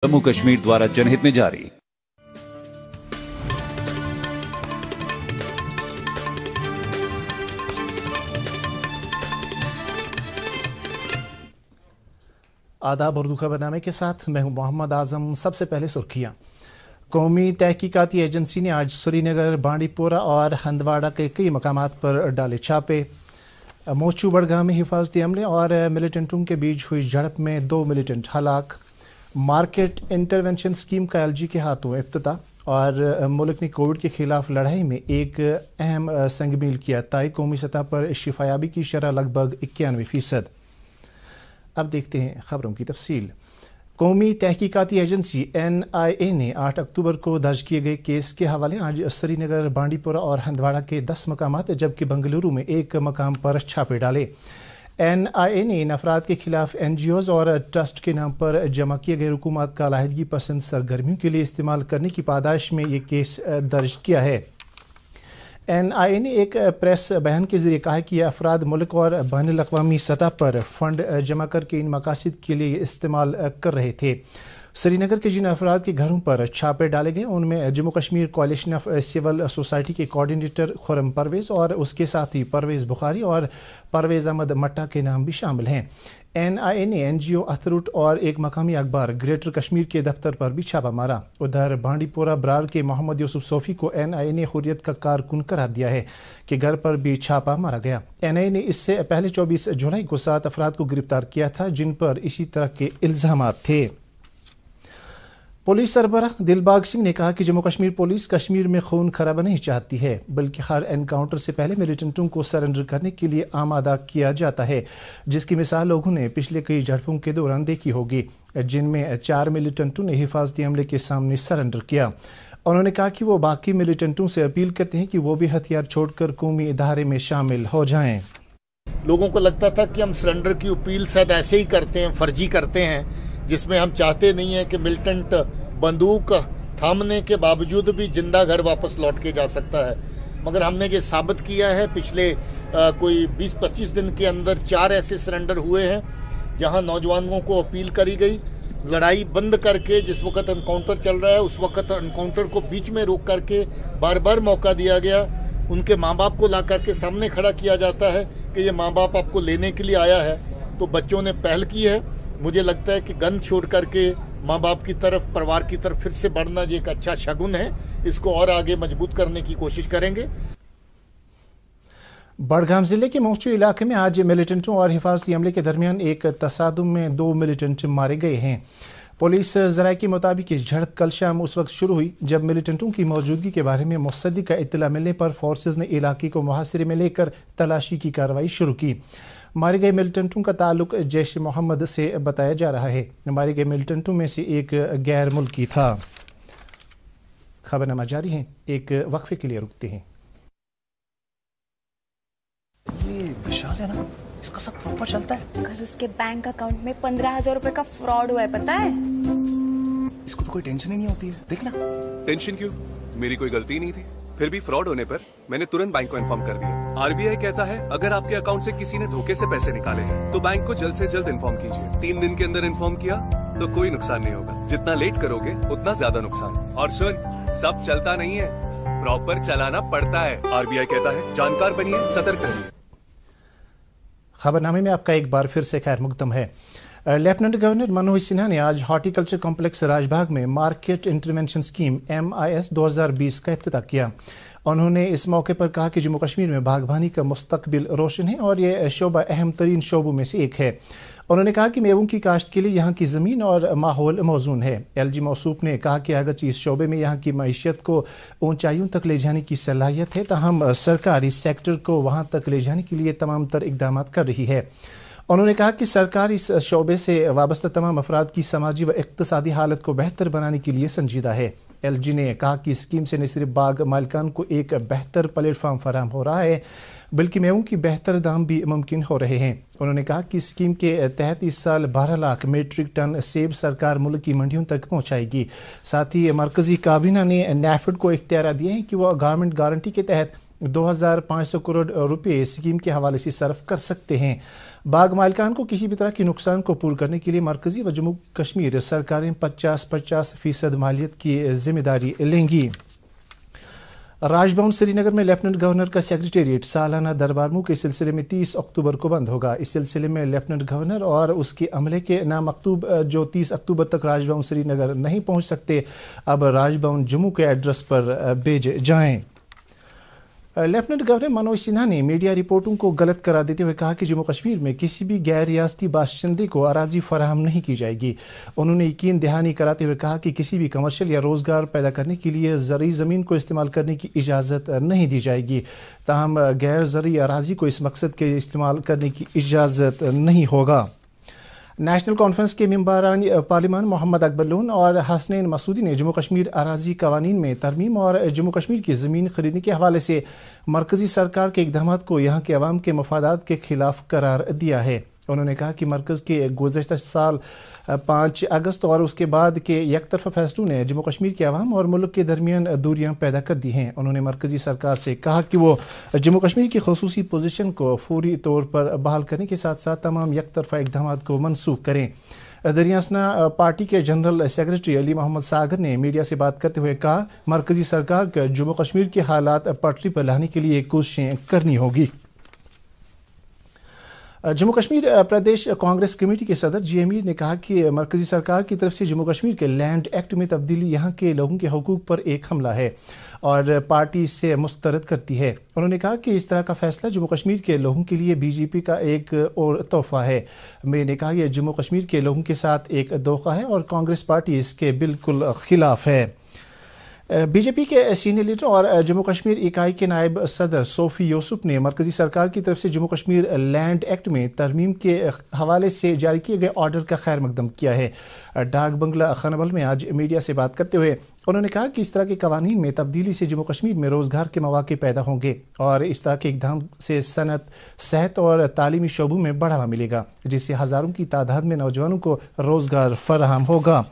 जम्मू कश्मीर द्वारा जनहित में जारी। आदाब, उर्दू खबरनामे के साथ मैं हूं मोहम्मद आजम। सबसे पहले सुर्खियां। कौमी तहकीकाती एजेंसी ने आज श्रीनगर, बांडीपोरा और हंदवाड़ा के कई मकामात पर डाले छापे। मोचू बड़गाम में हिफाजती अमले और मिलिटेंटों के बीच हुई झड़प में 2 मिलिटेंट हलाक। मार्केट इंटरवेंशन स्कीम का LG के हाथों इफ्तिताह और मुल्क ने कोविड के खिलाफ लड़ाई में एक अहम संग-मील किया तय। कौमी सतह पर शिफायाबी की शरह लगभग 91%। अब देखते हैं खबरों की तफसील। कौमी तहकीकाती एजेंसी NIA ने 8 अक्टूबर को दर्ज किए गए केस के हवाले आज श्रीनगर, बांडीपोरा और हंदवाड़ा के 10 मकामात जबकि बेंगलुरु में एक मकाम पर छापे डाले। NIA ने इन अफराद के खिलाफ NGOs और ट्रस्ट के नाम पर जमा किए गए हुकूमत का अलाहिदगी पसंद सरगर्मियों के लिए इस्तेमाल करने की पादाश में ये केस दर्ज किया है। NIA ने एक प्रेस बयान के जरिए कहा कि यह अफराद मुल्क और बैनुल-अक़वामी सतह पर फंड जमा करके इन मकासद के लिए इस्तेमाल कर रहे थे। श्रीनगर के जिन अफराद के घरों पर छापे डाले गए उनमें Jammu Kashmir कोalition of civil society के कोऑर्डिनेटर खुर्रम परवेज़ और उसके साथी परवेज़ बुखारी और परवेज़ अहमद मट्टा के नाम भी शामिल हैं। NIA ने NGO अथरुट और एक मकामी अखबार ग्रेटर कश्मीर के दफ्तर पर भी छापा मारा। उधर बांडीपोरा ब्रार के मोहम्मद यूसुफ सोफी को NIA ने हुर्रियत का कारकुन करार दिया है कि घर पर भी छापा मारा गया। NIA ने इससे पहले 24 जुलाई को 7 अफराद को गिरफ्तार किया था जिन पर इसी तरह के इल्जामात थे। पुलिस सरबराह दिलबाग सिंह ने कहा कि जम्मू कश्मीर पुलिस कश्मीर में खून खराबा नहीं चाहती है बल्कि हर एनकाउंटर से पहले मिलिटेंटों को सरेंडर करने के लिए आमादा किया जाता है, जिसकी मिसाल लोगों ने पिछले कई झड़पों के दौरान देखी होगी जिनमें 4 मिलिटेंटों ने हिफाजती अमले के सामने सरेंडर किया। उन्होंने कहा कि वो बाकी मिलिटेंटों से अपील करते हैं कि वो भी हथियार छोड़कर कौमी इदारे में शामिल हो जाएं। लोगों को लगता था कि हम सरेंडर की अपील शायद ऐसे ही करते हैं, फर्जी करते हैं, जिसमें हम चाहते नहीं हैं कि मिलिटेंट बंदूक थामने के बावजूद भी जिंदा घर वापस लौट के जा सकता है। मगर हमने ये साबित किया है पिछले कोई 20-25 दिन के अंदर 4 ऐसे सरेंडर हुए हैं जहां नौजवानों को अपील करी गई, लड़ाई बंद करके जिस वक्त एनकाउंटर चल रहा है उस वक्त एनकाउंटर को बीच में रोक करके बार बार मौका दिया गया। उनके माँ बाप को ला करके सामने खड़ा किया जाता है कि ये माँ बाप आपको लेने के लिए आया है। तो बच्चों ने पहल की है। मुझे लगता है कि गन छोड़ करके माँ बाप की तरफ, परिवार की तरफ फिर से बढ़ना ये एक अच्छा शगुन है। इसको और आगे मजबूत करने की कोशिश करेंगे। बड़गाम जिले के मोचू इलाके में आज मिलिटेंटों और हिफाजती अमले के दरमियान एक तसादुम में 2 मिलिटेंट मारे गए हैं। पुलिस ज़राए के मुताबिक ये झड़प कल शाम उस वक्त शुरू हुई जब मिलिटेंटों की मौजूदगी के बारे में मुसद्दिक़ इत्तला मिलने पर फोर्सेज ने इलाके को मुहासिरे में लेकर तलाशी की कार्रवाई शुरू की। मारे गए मिलिटेंटों का ताल्लुक जैश मोहम्मद से बताया जा रहा है। मारे गए मिलिटेंटों में से एक गैर मुल्की था। खबरनामा जारी है, एक वक्फे के लिए रुकते हैं। ये विशाल है ना, इसका सब प्रॉपर चलता है। कल उसके बैंक अकाउंट में 15,000 रुपए का फ्रॉड हुआ है, पता है? इसको तो कोई टेंशन ही नहीं होती है। देखना। टेंशन क्यों? मेरी कोई गलती नहीं थी। फिर भी फ्रॉड होने पर मैंने तुरंत बैंक को इन्फॉर्म कर दिया। RBI कहता है अगर आपके अकाउंट से किसी ने धोखे से पैसे निकाले हैं तो बैंक को जल्द से जल्द इन्फॉर्म कीजिए। 3 दिन के अंदर इन्फॉर्म किया तो कोई नुकसान नहीं होगा। जितना लेट करोगे उतना ज्यादा नुकसान। और सुन, सब चलता नहीं है, प्रॉपर चलाना पड़ता है। RBI कहता है जानकार बनिए, सतर्क रहिए। खबरनामे में आपका एक बार फिर से खैर मुकदम है। लेफ्टिनेंट गवर्नर मनोज सिन्हा ने आज हॉर्टिकल्चर कॉम्प्लेक्स राजबाग में मार्केट इंटरवेंशन स्कीम MIS 2020 का इफ्तिताह किया। उन्होंने इस मौके पर कहा कि जम्मू कश्मीर में बागबानी का मुस्तकबिल रोशन है और यह शोबा अहम तरीन शोबों में से एक है। उन्होंने कहा कि मेवों की काश्त के लिए यहाँ की ज़मीन और माहौल मौजून है। LG मौसूफ ने कहा कि अगरचे इस शोबे में यहाँ की मईशत को ऊंचाइयों तक ले जाने की सलाहियत है, ताहम सरकार इस सेक्टर को वहाँ तक ले जाने के लिए तमाम तर इक़दाम कर रही है। उन्होंने कहा कि सरकार इस शोबे से वाबस्ता तमाम अफराद की समाजी व इक़्तिसादी हालत को बेहतर बनाने के लिए संजीदा है। LG ने कहा कि स्कीम से न सिर्फ बाग मालिकान को एक बेहतर प्लेटफार्म फराहम हो रहा है बल्कि मेवों की बेहतर दाम भी मुमकिन हो रहे हैं। उन्होंने कहा कि स्कीम के तहत इस साल 12 लाख मीट्रिक टन सेब सरकार मुल्क की मंडियों तक पहुँचाएगी। साथ ही मरकजी काबीना ने NAFED को इख्तियार दिए हैं कि वह गवर्नमेंट गारंटी के तहत 2500 करोड़ रुपए स्कीम के हवाले से सर्फ कर सकते हैं। बाग मालिकान को किसी भी तरह के नुकसान को पूरा करने के लिए मरकजी व जम्मू कश्मीर सरकारें 50% मालियत की जिम्मेदारी लेंगी। राजभवन श्रीनगर में लेफ्टिनेंट गवर्नर का सेक्रेटेरिएट सालाना दरबार मुँह के सिलसिले में 30 अक्टूबर को बंद होगा। इस सिलसिले में लेफ्टिनेंट गवर्नर और उसके अमले के नामकतूब जो 30 अक्टूबर तक राजभवन श्रीनगर नहीं पहुंच सकते, अब राजभवन जम्मू के एड्रेस पर भेजे जाएं। लेफ्टिनेंट गवर्नर मनोज सिन्हा ने मीडिया रिपोर्टों को गलत करार देते हुए कहा कि जम्मू कश्मीर में किसी भी गैर रियासती बाशिंदे को अराजी फराहम नहीं की जाएगी। उन्होंने यकीन दहानी कराते हुए कहा कि किसी भी कमर्शियल या रोज़गार पैदा करने के लिए ज़रूरी ज़मीन को इस्तेमाल करने की इजाज़त नहीं दी जाएगी। ताहम गैर ज़रूरी अराजी को इस मकसद के इस्तेमाल करने की इजाज़त नहीं होगा। नेशनल कॉन्फ्रेंस के मेंबरान पार्लियामान मोहम्मद अकबर लोन और हसनैन मसूदी ने जम्मू कश्मीर अराजी कवानीन में तरमीम और जम्मू कश्मीर की ज़मीन खरीदने के हवाले से मरकज़ी सरकार के इक़दाम को यहाँ के अवाम के मफादात के खिलाफ करार दिया है। उन्होंने कहा कि मरकज़ के गुज़श्ता साल 5 अगस्त और उसके बाद के एकतरफा फैसलों ने जम्मू कश्मीर के अवाम और मुल्क के दरमियान दूरियां पैदा कर दी हैं। उन्होंने मरकज़ी सरकार से कहा कि वो जम्मू कश्मीर की ख़ुसूसी पोजीशन को फौरी तौर पर बहाल करने के साथ साथ तमाम एकतरफा इक़दाम को मनसूख करें। दरियासना पार्टी के जनरल सेक्रेटरी अली मोहम्मद सागर ने मीडिया से बात करते हुए कहा, मरकज़ी सरकार को जम्मू कश्मीर के हालात पटरी पर लाने के लिए कोशिशें करनी होगी। जम्मू कश्मीर प्रदेश कांग्रेस कमेटी के सदर जी मीर ने कहा कि मरकजी सरकार की तरफ से जम्मू कश्मीर के लैंड एक्ट में तब्दीली यहाँ के लोगों के हकूक़ पर एक हमला है और पार्टी इससे मुस्तरद करती है। उन्होंने कहा कि इस तरह का फैसला जम्मू कश्मीर के लोगों के लिए बीजेपी का एक और तोहफा है। मीर ने कहा कि जम्मू कश्मीर के लोगों के साथ एक धोखा है और कांग्रेस पार्टी इसके बिल्कुल खिलाफ है। बीजेपी के सीनियर लीडर और जम्मू कश्मीर इकाई के नायब सदर सोफी यूसुफ ने मरकजी सरकार की तरफ से जम्मू कश्मीर लैंड एक्ट में तरमीम के हवाले से जारी किए गए ऑर्डर का खैर मकदम किया है। डाक बंगला खनबल में आज मीडिया से बात करते हुए उन्होंने कहा कि इस तरह के कवानीन में तब्दीली से जम्मू कश्मीर में रोज़गार के मौके पैदा होंगे और इस तरह के इक़दाम से सनत, सेहत और तालीमी शोबों में बढ़ावा मिलेगा, जिससे हज़ारों की तादाद में नौजवानों को रोज़गार फराहम होगा।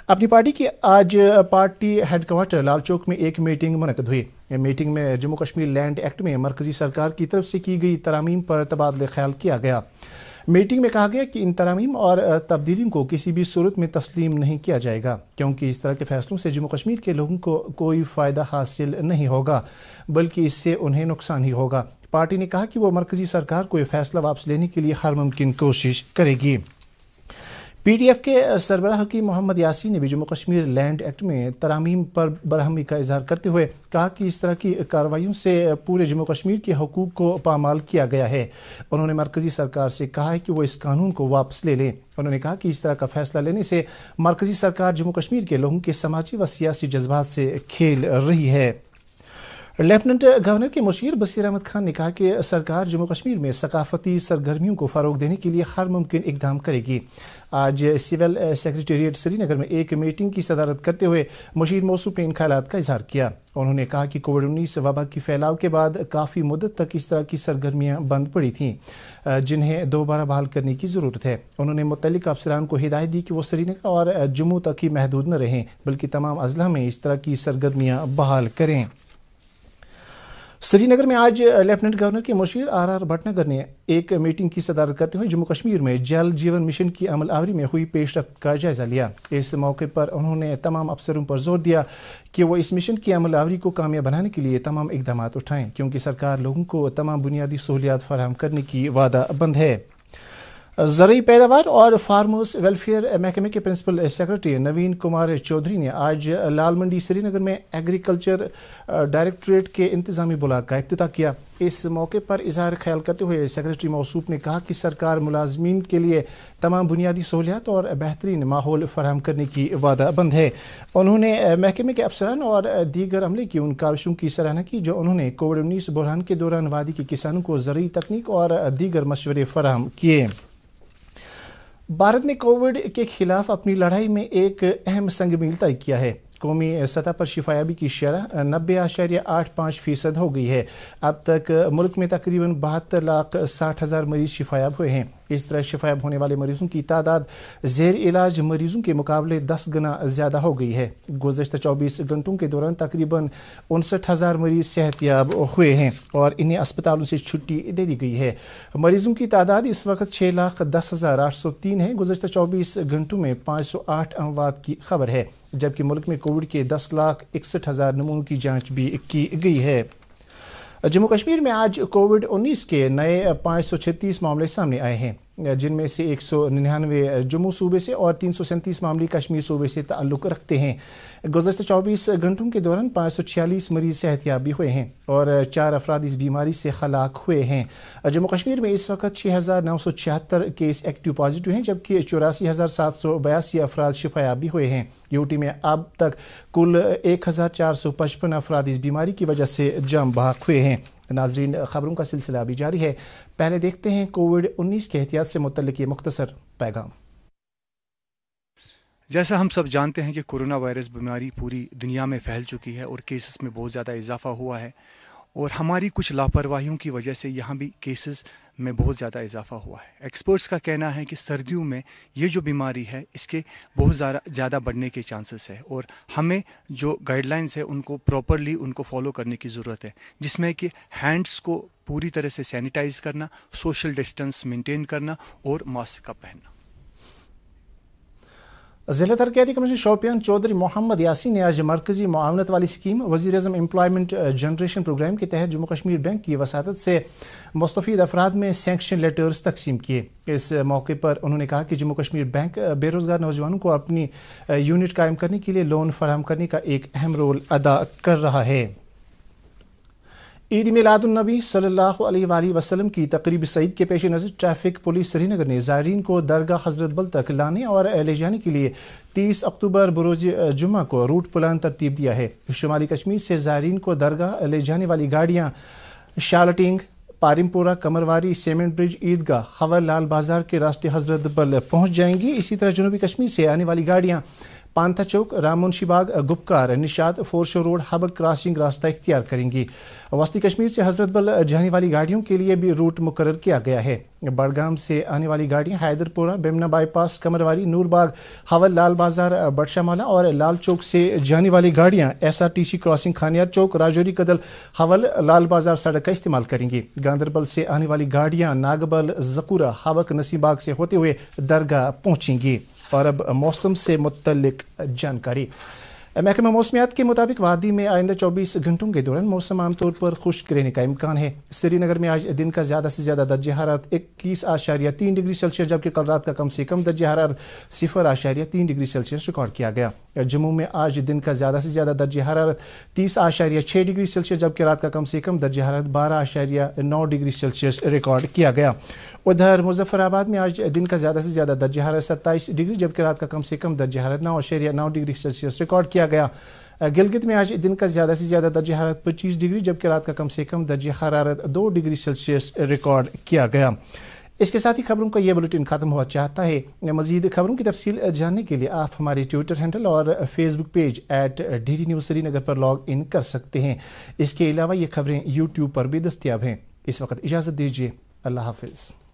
अपनी पार्टी की आज पार्टी हेडक्वार्टर लाल चौक में एक मीटिंग मुनक़द हुई। मीटिंग में जम्मू कश्मीर लैंड एक्ट में मरकजी सरकार की तरफ से की गई तरामीम पर तबादला ख्याल किया गया। मीटिंग में कहा गया कि इन तरामीम और तब्दीलियों को किसी भी सूरत में तस्लीम नहीं किया जाएगा, क्योंकि इस तरह के फैसलों से जम्मू कश्मीर के लोगों को कोई फ़ायदा हासिल नहीं होगा, बल्कि इससे उन्हें नुकसान ही होगा। पार्टी ने कहा कि वो मरकजी सरकार को यह फैसला वापस लेने के लिए हर मुमकिन कोशिश करेगी। पीडीएफ के सरबराह हकीम मोहम्मद यासीन ने भी जम्मू कश्मीर लैंड एक्ट में तरामीम पर बरहमी का इजहार करते हुए कहा कि इस तरह की कार्रवाइयों से पूरे जम्मू कश्मीर के हकूक़ को पामाल किया गया है। उन्होंने मरकजी सरकार से कहा है कि वो इस कानून को वापस ले लें। उन्होंने कहा कि इस तरह का फैसला लेने से मरकजी सरकार जम्मू कश्मीर के लोगों के समाजी व सियासी जज्बात से खेल रही है। लेफ्टिनेंट गवर्नर के मुशीर बशीर अहमद खान ने कहा कि सरकार जम्मू कश्मीर में सकाफती सरगर्मियों को फ़रोग देने के लिए हर मुमकिन इक़दाम करेगी। आज सिविल सेक्रेटेरिएट श्रीनगर में एक मीटिंग की सदारत करते हुए मुशीर मौसूफ ने इन ख्यालात का इजहार किया। उन्होंने कहा कि कोविड-19 वबा की फैलाव के बाद काफ़ी मुद्दत तक इस तरह की सरगर्मियाँ बंद पड़ी थीं, जिन्हें दोबारा बहाल करने की ज़रूरत है। उन्होंने मुतल्लिक़ अफसरान को हिदायत दी कि वो श्रीनगर और जम्मू तक ही महदूद न रहें, बल्कि तमाम अजला में इस तरह की सरगर्मियाँ बहाल करें। श्रीनगर में आज लेफ्टिनेंट गवर्नर के मुशीर आर भटनागर ने एक मीटिंग की सदारत करते हुए जम्मू कश्मीर में जल जीवन मिशन की अमल आवरी में हुई पेशरफ्त का जायजा लिया। इस मौके पर उन्होंने तमाम अफसरों पर जोर दिया कि वो इस मिशन की अमल आवरी को कामयाब बनाने के लिए तमाम इक़दाम उठाएं, क्योंकि सरकार लोगों को तमाम बुनियादी सहूलियात फराहम करने की वादाबंद है। ज़रूरी पैदावार और फार्मर्स वेलफेयर महकमे के प्रिंसिपल सेक्रेटरी नवीन कुमार चौधरी ने आज लाल मंडी श्रीनगर में एग्रीकल्चर डायरेक्टरेट के इंतजामी ब्लॉक का इफ्तिताह किया। इस मौके पर इजहार ख्याल करते हुए सेक्रेटरी मौसूफ ने कहा कि सरकार मुलाजमीन के लिए तमाम बुनियादी सहूलियात और बेहतरीन माहौल फराहम करने की वादाबंद है। उन्होंने महकमे के अफसरान और दीगर अमले की उन काविशों की सराहना की जो उन्होंने कोविड-19 बहरान के दौरान वादी के किसानों को ज़रूरी तकनीक और दीगर मशवरे फराहम किए। भारत ने कोविड के खिलाफ अपनी लड़ाई में एक अहम संग मील तय किया है। कौमी सतह पर शिफायाबी की शरह 90.85% हो गई है। अब तक मुल्क में तकरीबन 72,60,000 मरीज शिफायाब हुए हैं। इस तरह शिफायाब होने वाले मरीजों की तादाद ज़ेर इलाज मरीजों के मुकाबले 10 गुना ज़्यादा हो गई है। गुज़श्ता 24 घंटों के दौरान तकरीबन 59,000 मरीज सेहतयाब हुए हैं और इन्हें अस्पतालों से छुट्टी दे दी गई है। मरीजों की तादाद इस वक्त 6,10,803 है। गुज़श्ता 24 घंटों में 508 अमवात की खबर है, जबकि मुल्क में कोविड के 10,61,000 नमूनों की जाँच भी की गई है। जम्मू कश्मीर में आज कोविड-19 के नए 536 मामले सामने आए हैं, जिनमें से 199 जम्मू सूबे से और 337 मामले कश्मीर सूबे से ताल्लुक़ रखते हैं। गुज़श्ता 24 घंटों के दौरान 546 मरीज सेहतयाब भी हुए हैं और 4 अफराद इस बीमारी से हलाक हुए हैं। जम्मू कश्मीर में इस वक्त 6,976 केस एक्टिव पॉजिटिव हैं, जबकि 84,782 अफराद शिफायाब भी हुए हैं। यूटी में अब तक कुल 1,455 अफराद इस बीमारी की वजह से जाम बहक हुए हैं। नाजरीन, खबरों का सिलसिला अभी जारी है। पहले देखते हैं कोविड-19 के एहतियात से मुतल्लिक़ ये मुख्तसर पैगाम। जैसा हम सब जानते हैं कि कोरोना वायरस बीमारी पूरी दुनिया में फैल चुकी है और केसेस में बहुत ज़्यादा इजाफा हुआ है और हमारी कुछ लापरवाहियों की वजह से यहाँ भी केसेस में बहुत ज़्यादा इजाफा हुआ है। एक्सपर्ट्स का कहना है कि सर्दियों में ये जो बीमारी है इसके बहुत ज़्यादा बढ़ने के चांसेस है और हमें जो गाइडलाइंस है उनको प्रॉपरली उनको फॉलो करने की ज़रूरत है, जिसमें कि हैंड्स को पूरी तरह से सैनिटाइज़ करना, सोशल डिस्टेंस मेंटेन करना और मास्क का पहनना। ज़िला तरक्याती कमिश्नर शोपियान चौधरी मोहम्मद यासीन ने आज मरकजी मुआवनत वाली स्कीम वज़ीर-ए-आज़म एम्प्लॉयमेंट जनरेशन प्रोग्राम के तहत जम्मू कश्मीर बैंक की वसातत से मुस्तफ़ीद अफराद में सैंक्शन लेटर्स तकसीम किए। इस मौके पर उन्होंने कहा कि जम्मू कश्मीर बैंक बेरोज़गार नौजवानों को अपनी यूनिट कायम करने के लिए लोन फराहम करने का एक अहम रोल अदा कर रहा है। ईद मिलादुन्नबी सल्लल्लाहु अलैहि वसल्लम की तकरीब सईद के पेश नज़र ट्रैफिक पुलिस श्रीनगर ने ज़ायरीन को दरगाह हज़रत बल तक लाने और ले जाने के लिए 30 अक्टूबर बरोज़ जुम्मा को रूट प्लान तरतीब दिया है। शुमाली कश्मीर से ज़ायरीन को दरगाह ले जाने वाली गाड़ियाँ शालटिंग, पारिमपुरा, कमरवारी, सीमेंट ब्रिज, ईदगाह, खवर, लाल बाजार के रास्ते हज़रत बल पहुँच जाएंगी। इसी तरह जनूबी कश्मीर से आने वाली गाड़ियाँ पांथा चौक, राममुंशी बाग, गुपकार, निशात, फोरशो रोड, हबक क्रॉसिंग रास्ता इख्तियार करेंगी। वस्ती कश्मीर से हज़रत बल जाने वाली गाड़ियों के लिए भी रूट मुकर्रर किया गया है। बड़गाम से आने वाली गाड़ियाँ हैदरपुरा, बेमना बाईपास, कमरवारी, नूरबाग, हवल, लाल बाजार, बटशामाला और लाल चौक से जाने वाली गाड़ियाँ SRTC क्रॉसिंग, खानियार चौक, राजौरी कदल, हवल, लाल बाजार सड़क का इस्तेमाल करेंगी। गांदरबल से आने वाली गाड़ियाँ नागबल, जकूरा, हबक, नसीबाग से होते हुए दरगाह पहुँचेंगी। और अब मौसम से मुत्तल्लिक जानकारी। महकमा मौसमियात के मुताबिक वादी में आइंदा 24 घंटों के दौरान मौसम आमतौर पर खुश्क रहने का इम्कान है। श्रीनगर में आज दिन का ज़्यादा से ज़्यादा दर्ज हरारत 21.3 डिग्री सेल्सियस, जबकि कल रात का कम से कम दर्ज हरारत 0.3 डिग्री सेल्सियस रिकॉर्ड किया गया। जम्मू में आज दिन का ज़्यादा से ज़्यादा दर्ज हरारत 30.6 डिग्री सेल्सियस, जबकि रात का कम से कम दर्ज हरारत 12.9 डिग्री सेल्सियस रिकॉर्ड किया गया। उधर मुजफ्फराबाद में आज दिन का ज़्यादा से ज़्यादा दर्ज हरारत 27 डिग्री, जबकि रात का कम से कम दर्ज हरारत 9.9 डिग्री सेल्सियस रिकॉर्ड किया गया। गिलगित में आज दिन का ज़्यादा से ज़्यादा दर्ज हरारत 25 डिग्री, जबकि रात का कम से कम दर्ज हरारत 2 डिग्री सेल्सियस रिकॉर्ड किया गया। इसके साथ ही खबरों का यह बुलेटिन खत्म हुआ चाहता है। मज़ीद खबरों की तफसील जानने के लिए आप हमारे ट्विटर हैंडल और Facebook page @DD News Srinagar पर लॉग इन कर सकते हैं। इसके अलावा ये खबरें यूट्यूब पर भी दस्तियाब हैं। इस वक्त इजाज़त दीजिए। अल्लाह हाफिज़।